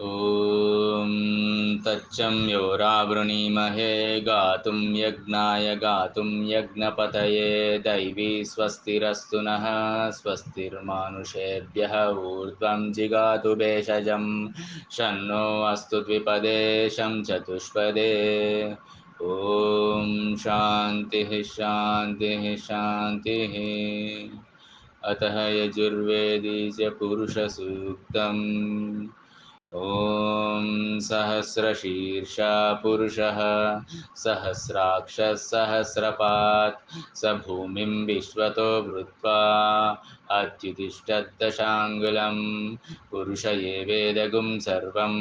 ॐ तच्चं योरावृणीमहे गातुं यज्ञाय गातुं यज्ञपतये दैवी स्वस्तिरस्तु नः स्वस्तिर्मानुषेभ्यः ऊर्ध्वं जिगातु भेषजं शन्नो अस्तु द्विपदे शं चतुष्पदे ॐ शान्तिः शान्तिः शान्तिः। अतः यजुर्वेदीस्य पुरुषसूक्तम् ॐ सहस्रशीर्षा पुरुषः सहस्राक्षः सहस्रपात् स भूमिं विश्वतो भूत्वा अत्युतिष्ठद्दशाङ्गुलं पुरुष ये वेदगुं सर्वं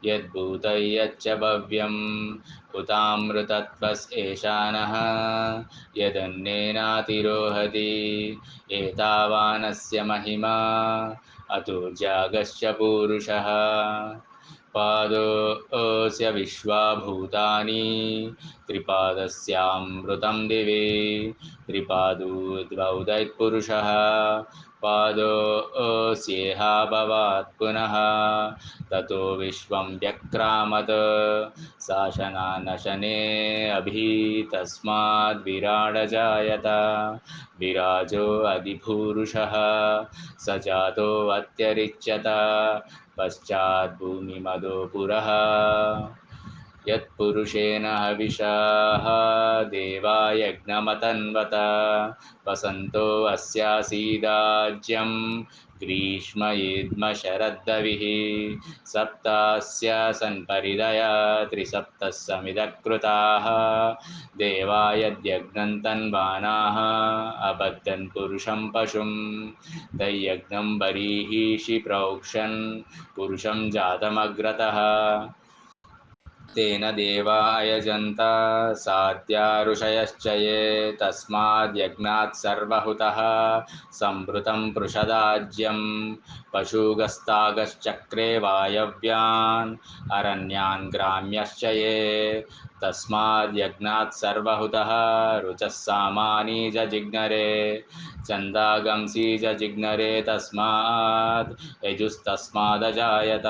यद्भूतं यच्च भव्यम् उतामृतत्वस्येषानः यदन्नेनातिरोहति एतावानस्य महिमा अतो जागश्च पूरुषः पादोऽस्य विश्वाभूतानि त्रिपादस्यामृतं दिवि त्रिपादोद्वौदैत्पुरुषः पादोऽस्येहा भवात् पुनः ततो विश्वं व्यक्रामत् शासनानशने अभि तस्माद् विराडजायत विराजो अधिपूरुषः स जातो अत्यरिच्यत पश्चात् भूमिमदो पुरः यत्पुरुषेण हविषाः देवा यज्ञमतन्वत वसन्तो अस्यासीदाज्यं ग्रीष्मयेद्मशरद्दविः सप्तास्य सन्परिदया त्रिसप्तः समिदकृताः देवा यद्यज्ञं तन्वानाः अबद्धन् पुरुषं पशुं तयज्ञं बरीहीषि प्रोक्षन् पुरुषं जातमग्रतः तेन देवा अयजन्त साध्या ऋषयश्च ये तस्माद्यज्ञात् सर्वहुतः संवृतं पृषदाज्यं पशुगस्तागश्चक्रे वायव्यान् अरण्यान् ग्राम्यश्च ये तस्माद्यज्ञात् सर्वहुतः रुचः सामानी जजिघ्नरे छन्दागंसी जजिघ्नरे तस्मात् यजुस्तस्मादजायत